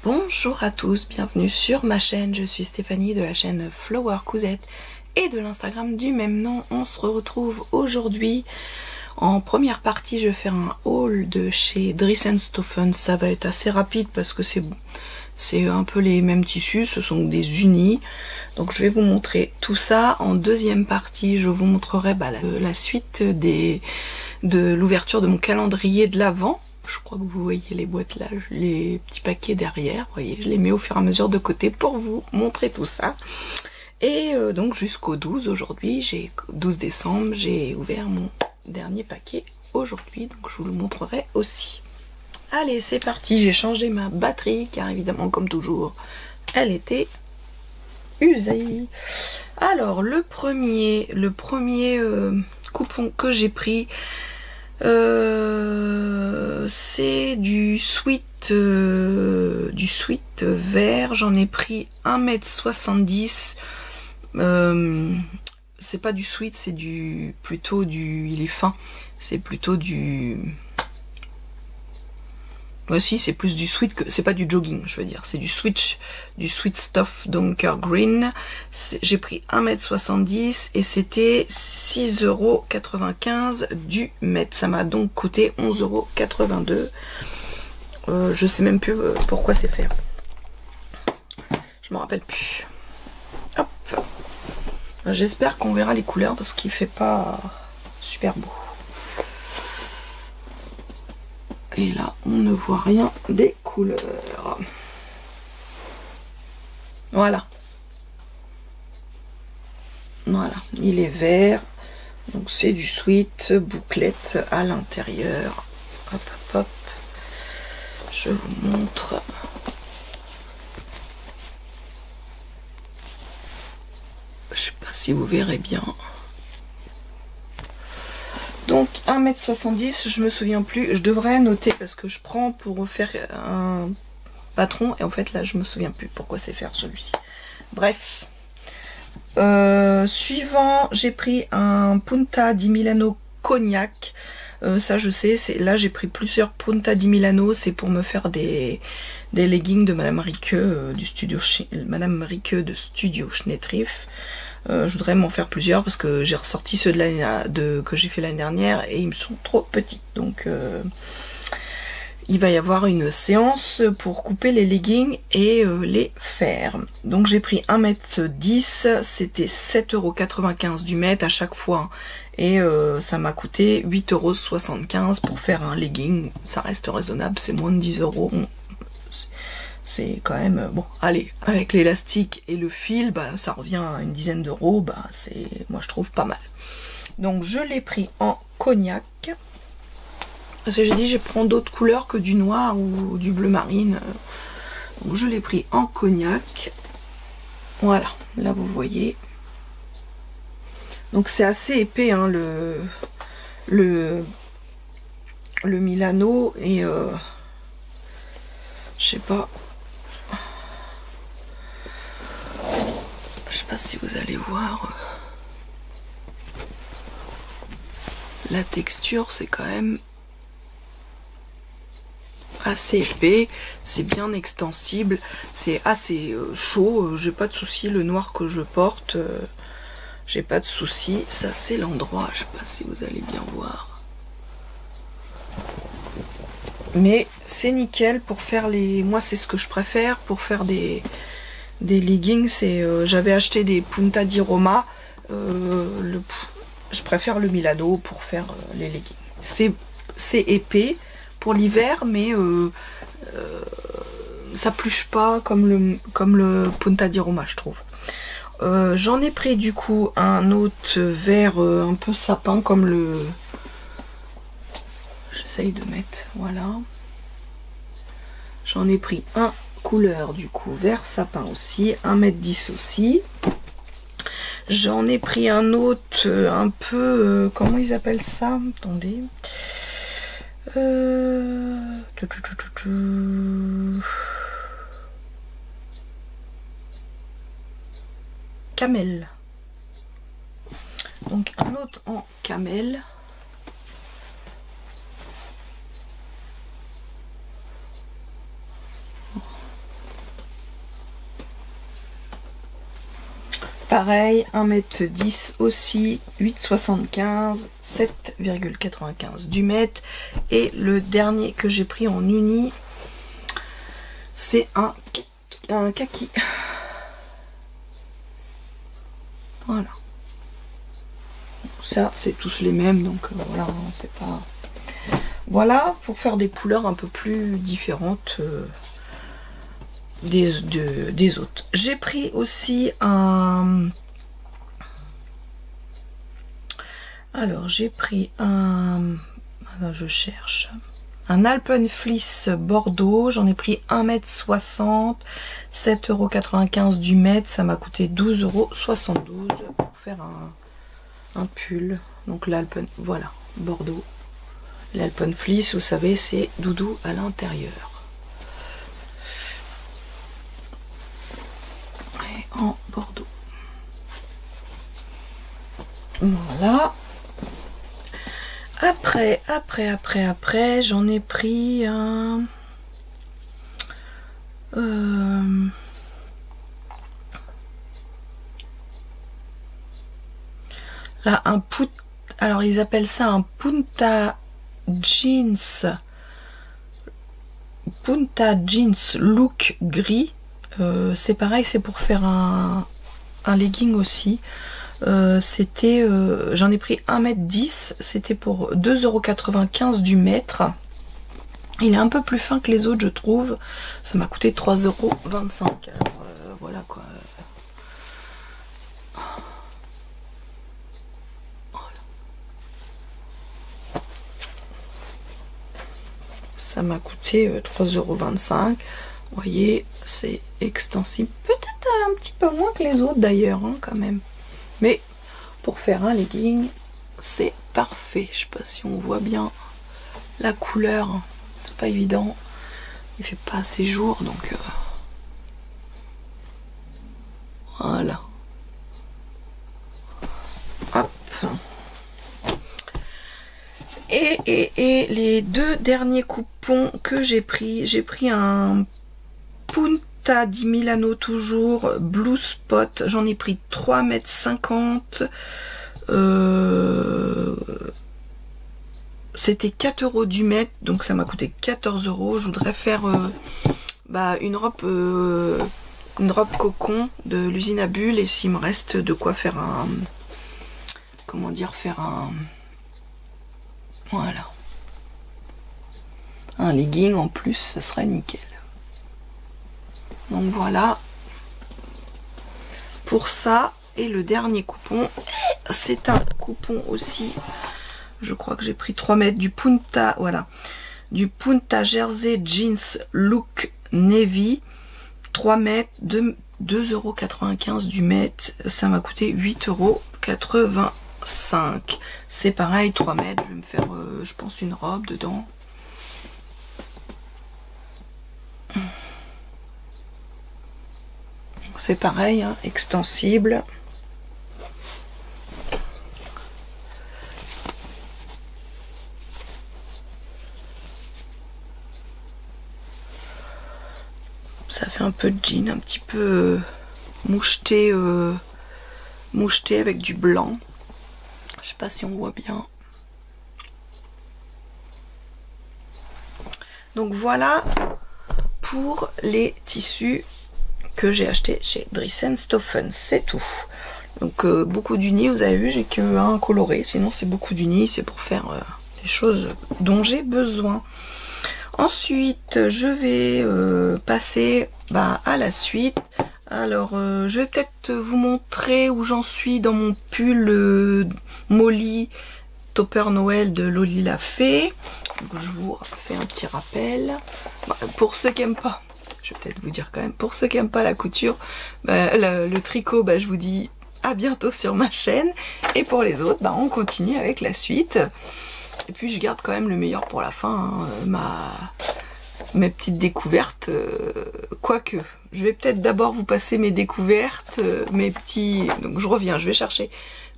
Bonjour à tous, bienvenue sur ma chaîne, je suis Stéphanie de la chaîne Flower Cousette et de l'Instagram du même nom. On se retrouve aujourd'hui. En première partie, je vais faire un haul de chez Dries&Stoffen. Ça va être assez rapide parce que c'est un peu les mêmes tissus, ce sont des unis. Donc je vais vous montrer tout ça. En deuxième partie, je vous montrerai la suite de l'ouverture de mon calendrier de l'Avent. Je crois que vous voyez les boîtes là, les petits paquets derrière. Vous voyez, je les mets au fur et à mesure de côté pour vous montrer tout ça. Et donc jusqu'au 12 aujourd'hui, 12 décembre, j'ai ouvert mon dernier paquet aujourd'hui. Donc je vous le montrerai aussi. Allez, c'est parti. J'ai changé ma batterie car évidemment, comme toujours, elle était usée. Alors le premier coupon que j'ai pris, c'est du sweet vert. J'en ai pris 1,70 m. C'est pas du sweet, c'est plutôt du, il est fin, c'est plutôt du, aussi c'est plus du sweet que, c'est pas du jogging, je veux dire, c'est du sweet stuff Dunker Green. J'ai pris 1,70 m et c'était 6,95 € du mètre. Ça m'a donc coûté 11,82 €. Je sais même plus pourquoi c'est fait. Je me rappelle plus. Hop. J'espère qu'on verra les couleurs parce qu'il fait pas super beau. Et là, on ne voit rien des couleurs. Voilà. Voilà, il est vert. Donc c'est du sweat, bouclette à l'intérieur. Hop, hop, hop. Je vous montre. Je sais pas si vous verrez bien. Donc 1,70 m, je me souviens plus. Je devrais noter parce que je prends pour faire un patron. Et en fait là je me souviens plus pourquoi c'est faire celui-ci. Bref. Suivant, j'ai pris un Punta di Milano cognac. Ça je sais, là j'ai pris plusieurs Punta di Milano. C'est pour me faire des leggings de Madame Riqueux du studio Madame Riqueux de Studio Schnetriff. Je voudrais m'en faire plusieurs parce que j'ai ressorti ceux que j'ai fait l'année dernière et ils me sont trop petits. Donc il va y avoir une séance pour couper les leggings et les faire. Donc j'ai pris 1,10 m, c'était 7,95 € du mètre à chaque fois. Et ça m'a coûté 8,75 € pour faire un legging. Ça reste raisonnable, c'est moins de 10 €. C'est quand même, bon, allez, avec l'élastique et le fil, bah, ça revient à une dizaine d'euros, bah, c'est, moi je trouve pas mal. Donc je l'ai pris en cognac. Parce que j'ai dit, je prends d'autres couleurs que du noir ou du bleu marine. Donc je l'ai pris en cognac. Voilà, là vous voyez. Donc c'est assez épais, hein, le Milano, et je sais pas. Je sais pas si vous allez voir. La texture, c'est quand même assez épais, c'est bien extensible, c'est assez chaud, j'ai pas de souci. Le noir que je porte, j'ai pas de souci. Ça c'est l'endroit, je sais pas si vous allez bien voir. Mais c'est nickel pour faire moi c'est ce que je préfère pour faire des leggings. J'avais acheté des Punta di Roma, je préfère le Milano pour faire les leggings. C'est épais pour l'hiver, mais ça pluche pas comme le Punta di Roma, je trouve. J'en ai pris du coup un autre vert un peu sapin comme le... J'essaye de mettre, voilà. J'en ai pris un couleur du coup vert sapin aussi, 1,10 m aussi. J'en ai pris un autre un peu, comment ils appellent ça? Attendez. Camel. Donc un autre en camel. pareil, 1m10 aussi, 8,75, 7,95 du mètre. Et le dernier que j'ai pris en uni, c'est un kaki. Voilà. Ça, c'est tous les mêmes, donc voilà, c'est pas... Voilà, pour faire des couleurs un peu plus différentes des autres. J'ai pris aussi un... Alors, j'ai pris un... Alors, je cherche... Un Alpenfleece Bordeaux, j'en ai pris 1m60, 7,95 € du mètre, ça m'a coûté 12,72 € pour faire un pull. Donc l'Alpen, voilà, Bordeaux. L'Alpenfleece, vous savez, c'est doudou à l'intérieur. Et en Bordeaux. Voilà. Après, j'en ai pris un... Là, un put... Alors, ils appellent ça un Punta Jeans. Punta Jeans look gris. C'est pareil, c'est pour faire un legging aussi. C'était, j'en ai pris 1m10, c'était pour 2,95 € du mètre. Il est un peu plus fin que les autres, je trouve. Ça m'a coûté 3,25 €. Alors voilà quoi. Ça m'a coûté 3,25 €. Vous voyez, c'est extensible. Peut-être un petit peu moins que les autres d'ailleurs, hein, quand même. Mais pour faire un legging, c'est parfait. Je sais pas si on voit bien la couleur. C'est pas évident. Il fait pas assez jour, donc voilà. Hop. Et les deux derniers coupons que j'ai pris un Punta di Milano toujours, Blue Spot, j'en ai pris 3,50 m. C'était 4 € du mètre, donc ça m'a coûté 14 €. Je voudrais faire une robe cocon de l'usine à bulles, et s'il me reste de quoi faire un... Comment dire, faire un... Voilà. Un legging en plus, ce serait nickel. Donc voilà pour ça. Et le dernier coupon, c'est un coupon aussi, je crois que j'ai pris 3 mètres du Punta, voilà, du Punta Jersey Jeans Look Navy, 3 mètres, 2,95 € du mètre, ça m'a coûté 8,85 €. C'est pareil, 3 mètres, je vais me faire, je pense, une robe dedans. C'est pareil, hein, extensible. Ça fait un peu de jean, un petit peu moucheté, moucheté avec du blanc. Je sais pas si on voit bien. Donc voilà pour les tissus que j'ai acheté chez Driessen Stoffen, c'est tout. Donc beaucoup d'unis, vous avez vu, j'ai qu'un coloré, sinon c'est beaucoup d'unis, c'est pour faire des choses dont j'ai besoin. Ensuite, je vais passer à la suite. Alors, je vais peut-être vous montrer où j'en suis dans mon pull Molly Topper Noël de Loli La Fée. Donc, je vous fais un petit rappel. Pour ceux qui n'aiment pas, je vais peut-être vous dire quand même, pour ceux qui n'aiment pas la couture, le tricot, je vous dis à bientôt sur ma chaîne. Et pour les autres, on continue avec la suite. Et puis je garde quand même le meilleur pour la fin, hein, mes petites découvertes, quoique. Je vais peut-être d'abord vous passer mes découvertes, mes petits... Donc je reviens, je vais chercher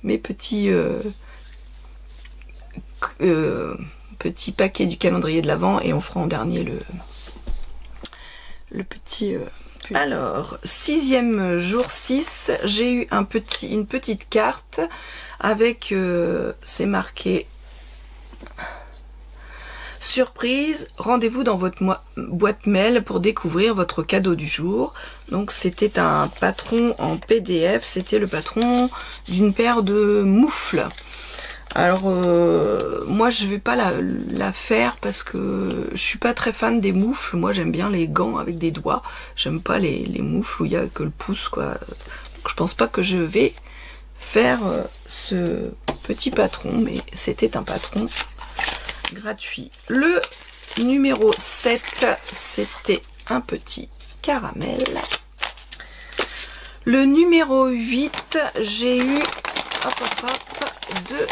mes petits... petits paquets du calendrier de l'Avent, et on fera en dernier le petit Alors, 6e jour 6, j'ai eu une petite carte avec, c'est marqué surprise, rendez-vous dans votre boîte mail pour découvrir votre cadeau du jour. Donc c'était un patron en PDF, c'était le patron d'une paire de moufles. Alors moi je vais pas la faire parce que je suis pas très fan des moufles. Moi j'aime bien les gants avec des doigts. J'aime pas les moufles où il y a que le pouce quoi. Donc, je pense pas que je vais faire ce petit patron, mais c'était un patron gratuit. Le numéro 7, c'était un petit caramel. Le numéro 8, j'ai eu deux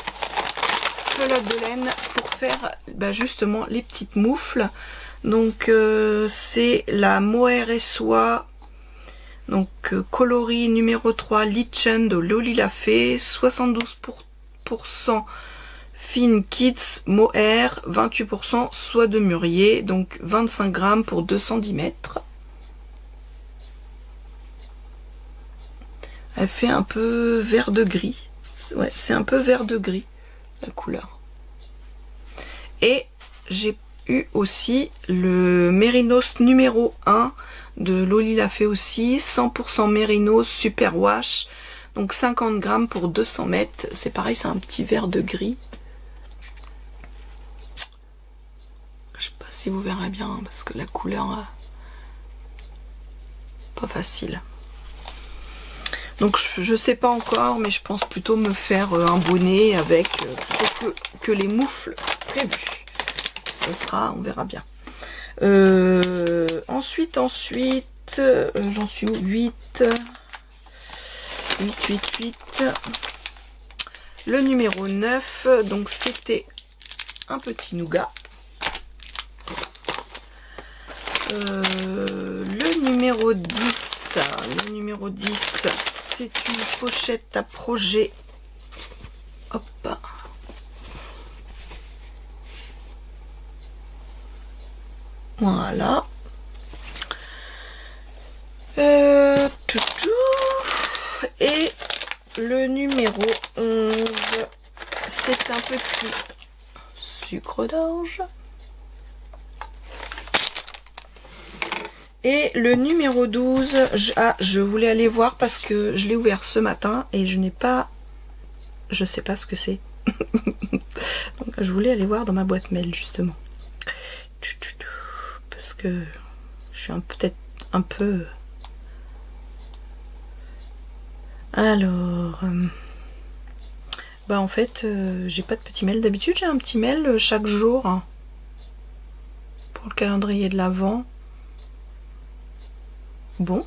pelotes de laine pour faire justement les petites moufles. Donc c'est la mohair et soie, donc coloris numéro 3 Lichen de Loli la Fée, 72% Fine Kids mohair, 28% soie de mûrier, donc 25 grammes pour 210 mètres. Elle fait un peu vert de gris. Ouais, c'est un peu vert de gris la couleur. Et j'ai eu aussi le Mérinos numéro 1 de Loli la Fée aussi, 100% Mérinos Super Wash, donc 50 grammes pour 200 mètres. C'est pareil, c'est un petit vert de gris. Je sais pas si vous verrez bien parce que la couleur pas facile. Donc je sais pas encore, mais je pense plutôt me faire un bonnet avec plutôt que les moufles prévues. Ce sera, on verra bien. Ensuite, j'en suis où? 8. Le numéro 9, donc c'était un petit nougat. Le numéro 10, c'est une pochette à projet. Hop. Voilà. Et le numéro 11, c'est un petit sucre d'orge. Et le numéro 12, je voulais aller voir parce que je l'ai ouvert ce matin et je n'ai pas... Je sais pas ce que c'est. Donc je voulais aller voir dans ma boîte mail justement. Parce que je suis peut-être un peu... Alors... en fait, j'ai pas de petit mail. D'habitude, j'ai un petit mail chaque jour hein, pour le calendrier de l'Avent. Bon,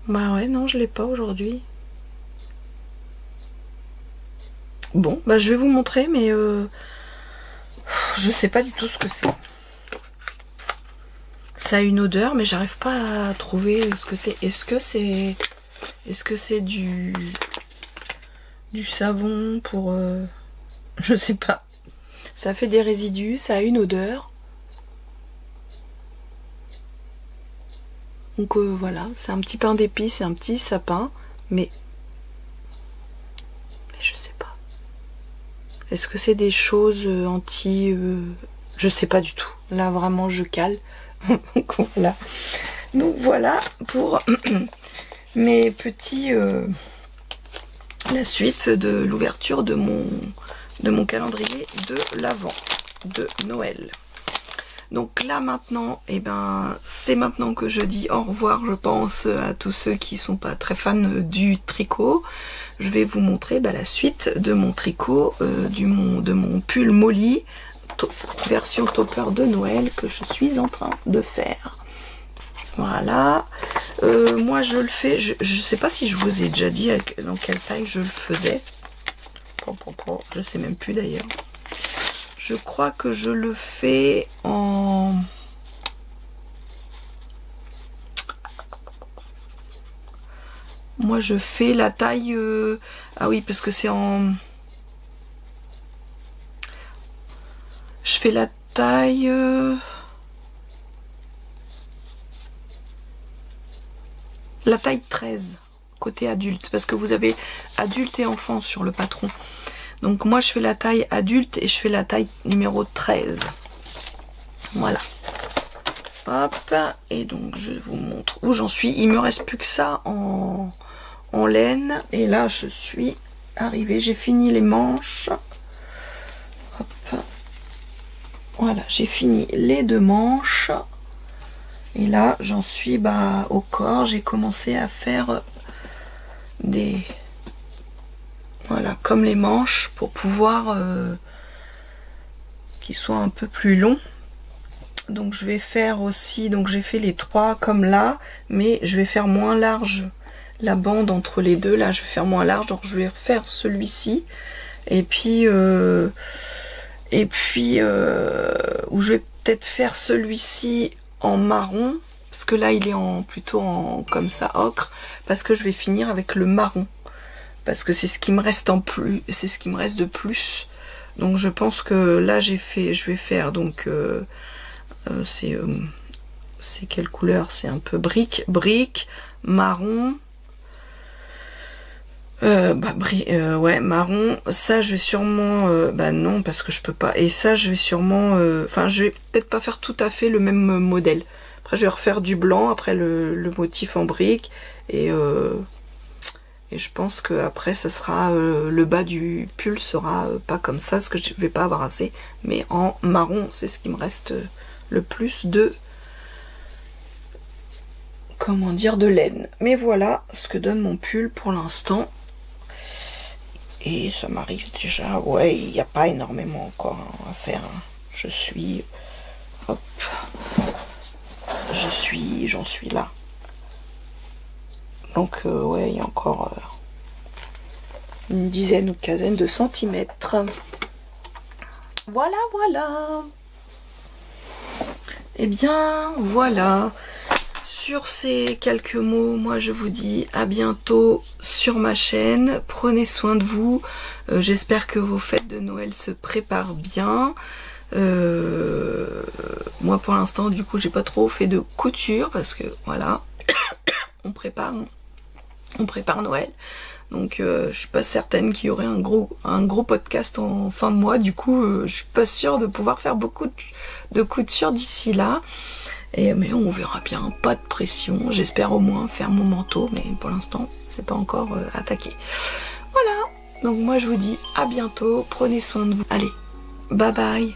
ouais, non, je l'ai pas aujourd'hui. Bon, je vais vous montrer, mais je sais pas du tout ce que c'est. Ça a une odeur, mais j'arrive pas à trouver ce que c'est. Est-ce que c'est du savon pour... je sais pas. Ça fait des résidus, ça a une odeur. Donc voilà, c'est un petit pain d'épices, c'est un petit sapin, mais je sais pas. Est-ce que c'est des choses anti... je sais pas du tout. Là vraiment je cale. Donc voilà pour mes petits... la suite de l'ouverture de mon calendrier de l'Avent de Noël. Donc là maintenant, c'est maintenant que je dis au revoir, je pense, à tous ceux qui sont pas très fans du tricot. Je vais vous montrer la suite de mon tricot, de mon pull Molly, version topper de Noël que je suis en train de faire. Voilà. Moi je le fais, je sais pas si je vous ai déjà dit dans quelle taille je le faisais. Je sais même plus d'ailleurs. Je crois que je le fais en... Moi je fais la taille... Ah oui, parce que c'est en... Je fais la taille... la taille 13, côté adulte, parce que vous avez adulte et enfant sur le patron. Donc moi je fais la taille adulte et je fais la taille numéro 13. Voilà. Hop, et donc je vous montre où j'en suis. Il me reste plus que ça en laine. Et là je suis arrivée, j'ai fini les manches. Hop. Voilà, j'ai fini les 2 manches. Et là j'en suis au corps. J'ai commencé à faire des... Voilà, comme les manches pour pouvoir qu'ils soient un peu plus longs. Donc je vais faire aussi, donc j'ai fait les 3 comme là, mais je vais faire moins large la bande entre les deux. Là je vais faire moins large, donc je vais refaire celui-ci et puis où je vais peut-être faire celui-ci en marron, parce que là il est plutôt en comme ça ocre, parce que je vais finir avec le marron, parce que c'est ce qui me reste en plus, c'est ce qui me reste de plus. Donc je pense que là je vais faire donc c'est quelle couleur? C'est un peu brique, marron, ouais, marron. Ça je vais sûrement non, parce que je peux pas. Et ça je vais sûrement enfin je vais peut-être pas faire tout à fait le même modèle. Après je vais refaire du blanc, après le motif en brique, et je pense que après ça sera le bas du pull sera pas comme ça, parce que je vais pas avoir assez, mais en marron. C'est ce qui me reste le plus de, comment dire, de laine. Mais voilà ce que donne mon pull pour l'instant. Et ça m'arrive déjà, ouais, il n'y a pas énormément encore à faire. Je suis, hop, j'en suis là. Donc ouais, il y a encore une dizaine ou quinzaine de centimètres. Voilà, voilà. Et bien voilà, sur ces quelques mots, moi je vous dis à bientôt sur ma chaîne. Prenez soin de vous. J'espère que vos fêtes de Noël se préparent bien. Moi pour l'instant du coup j'ai pas trop fait de couture, parce que voilà, on prépare Noël. Donc je suis pas certaine qu'il y aurait un gros podcast en fin de mois. Du coup je suis pas sûre de pouvoir faire beaucoup de couture d'ici là. Mais on verra bien, pas de pression. J'espère au moins faire mon manteau, mais pour l'instant c'est pas encore attaqué. Voilà, donc moi je vous dis à bientôt, prenez soin de vous. Allez, bye bye.